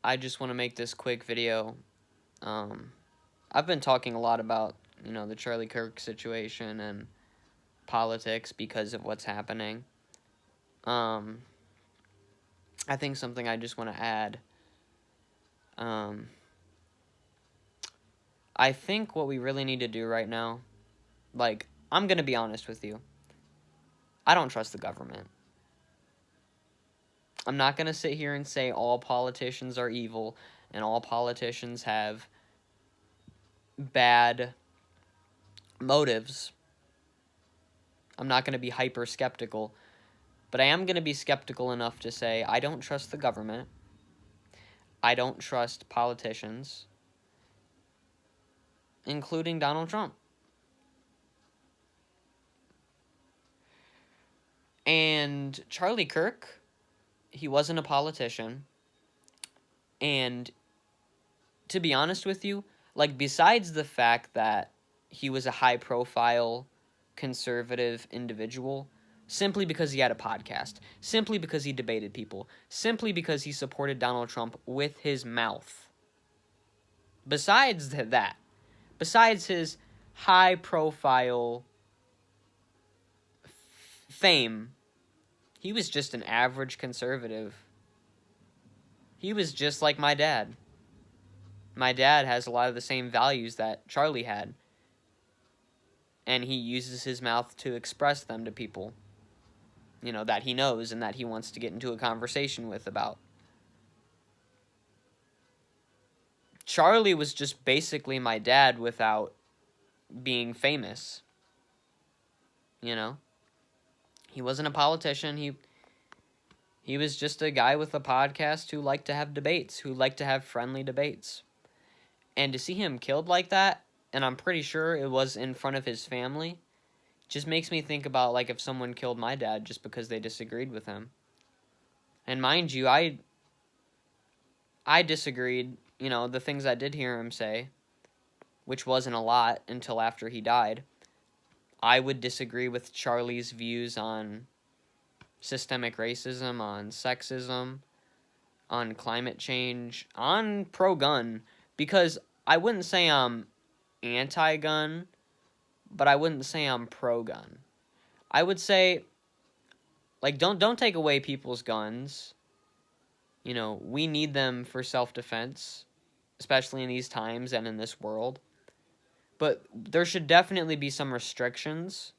I just want to make this quick video. I've been talking a lot about, the Charlie Kirk situation and politics because of what's happening. I think something I just want to add. I think what we really need to do right now, I'm going to be honest with you. I don't trust the government. I'm not going to sit here and say all politicians are evil and all politicians have bad motives. I'm not going to be hyper skeptical, but I am going to be skeptical enough to say I don't trust the government. I don't trust politicians, including Donald Trump. And Charlie Kirk, he wasn't a politician. And to be honest with you, besides the fact that he was a high-profile conservative individual, simply because he had a podcast, simply because he debated people, simply because he supported Donald Trump with his mouth. Besides that, besides his high-profile fame, he was just an average conservative. He was just like my dad. My dad has a lot of the same values that Charlie had, and he uses his mouth to express them to people, that he knows and that he wants to get into a conversation with about. Charlie was just basically my dad without being famous. He wasn't a politician. He was just a guy with a podcast who liked to have debates, who liked to have friendly debates. And to see him killed like that, and I'm pretty sure it was in front of his family, just makes me think about, if someone killed my dad just because they disagreed with him. And mind you, I disagreed, the things I did hear him say, which wasn't a lot until after he died. I would disagree with Charlie's views on systemic racism, on sexism, on climate change, on pro-gun, because I wouldn't say I'm anti-gun, but I wouldn't say I'm pro-gun. I would say, don't take away people's guns. We need them for self-defense, especially in these times and in this world. But there should definitely be some restrictions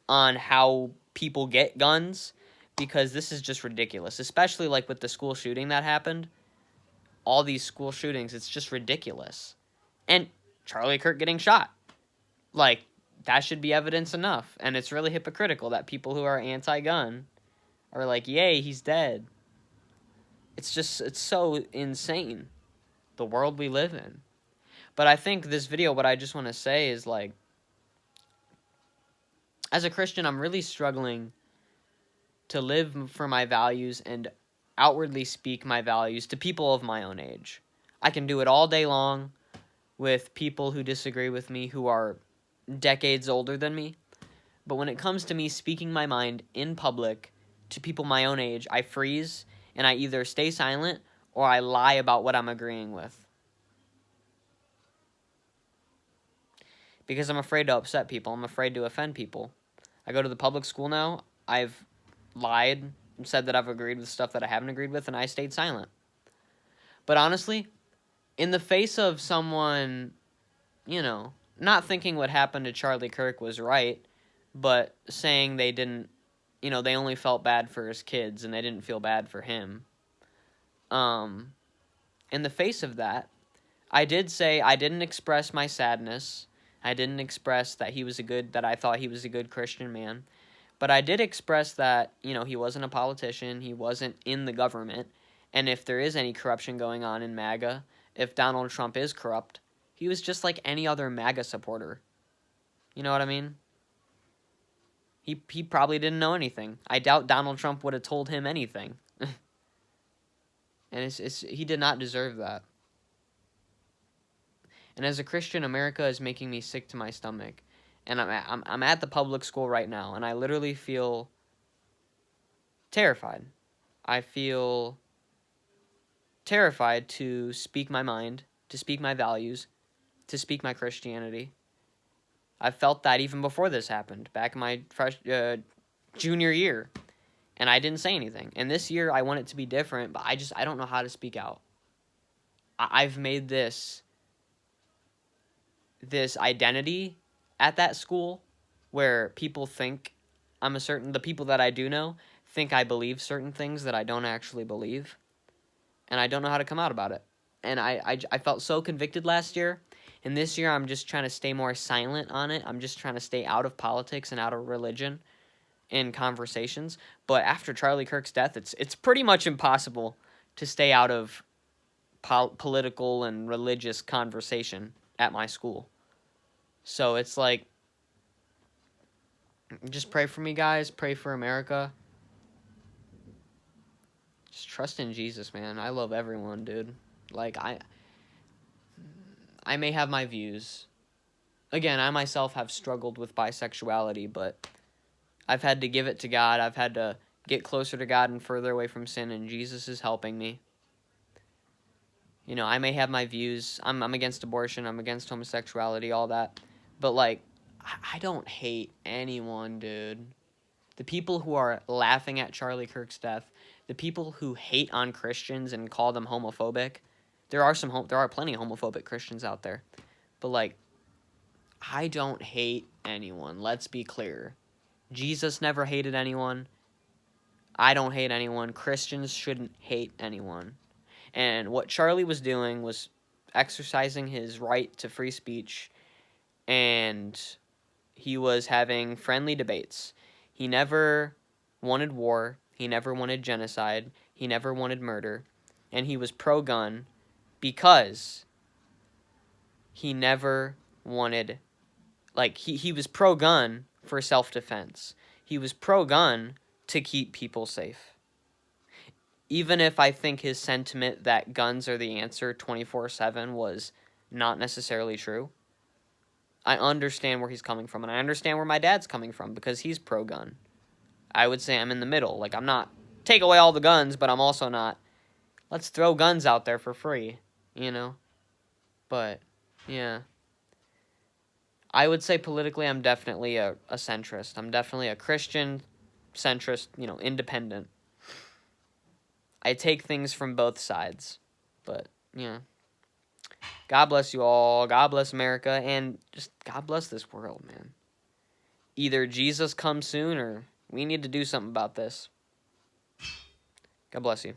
on how people get guns, because this is just ridiculous, especially with the school shooting that happened. All these school shootings, it's just ridiculous. And Charlie Kirk getting shot. That should be evidence enough. And it's really hypocritical that people who are anti-gun are like, yay, he's dead. It's so insane, the world we live in. But I think this video, what I just want to say is, as a Christian, I'm really struggling to live for my values and outwardly speak my values to people of my own age. I can do it all day long with people who disagree with me, who are decades older than me. But when it comes to me speaking my mind in public to people my own age, I freeze and I either stay silent or I lie about what I'm agreeing with. Because I'm afraid to upset people. I'm afraid to offend people. I go to the public school now. I've lied and said that I've agreed with stuff that I haven't agreed with, and I stayed silent. But honestly, in the face of someone, not thinking what happened to Charlie Kirk was right, but saying they didn't, they only felt bad for his kids and they didn't feel bad for him. In the face of that, I did say I didn't express my sadness. I didn't express that I thought he was a good Christian man. But I did express that, he wasn't a politician, he wasn't in the government, and if there is any corruption going on in MAGA, if Donald Trump is corrupt, he was just like any other MAGA supporter. You know what I mean? He probably didn't know anything. I doubt Donald Trump would have told him anything. And he did not deserve that. And as a Christian, America is making me sick to my stomach. And I'm at the public school right now, and I literally feel terrified. I feel terrified to speak my mind, to speak my values, to speak my Christianity. I felt that even before this happened, back in my junior year, and I didn't say anything. And this year, I want it to be different, but I don't know how to speak out. I've made this identity at that school where people think the people that I do know think I believe certain things that I don't actually believe, and I don't know how to come out about it. And I felt so convicted last year, and this year I'm just trying to stay more silent on it. I'm just trying to stay out of politics and out of religion in conversations. But after Charlie Kirk's death, it's pretty much impossible to stay out of political and religious conversation at my school. So it's like, just pray for me, guys. Pray for America. Just trust in Jesus, man. I love everyone, dude. Like, I may have my views. Again, I myself have struggled with bisexuality, but I've had to give it to God. I've had to get closer to God and further away from sin, and Jesus is helping me. You know, I may have my views. I'm against abortion. I'm against homosexuality, all that. But, like, I don't hate anyone, dude. The people who are laughing at Charlie Kirk's death, the people who hate on Christians and call them homophobic, there are plenty of homophobic Christians out there. But, like, I don't hate anyone. Let's be clear. Jesus never hated anyone. I don't hate anyone. Christians shouldn't hate anyone. And what Charlie was doing was exercising his right to free speech, and he was having friendly debates. He never wanted war. He never wanted genocide. He never wanted murder. And he was pro-gun because he never wanted, like, he was pro-gun for self-defense. He was pro-gun to keep people safe. Even if I think his sentiment that guns are the answer 24/7 was not necessarily true, I understand where he's coming from, and I understand where my dad's coming from because he's pro-gun. I would say I'm in the middle. Like, I'm not, take away all the guns, but I'm also not, let's throw guns out there for free, you know? But, yeah. I would say politically I'm definitely a centrist. I'm definitely a Christian centrist, you know, independent. I take things from both sides. But, yeah. God bless you all. God bless America. And just God bless this world, man. Either Jesus comes soon or we need to do something about this. God bless you.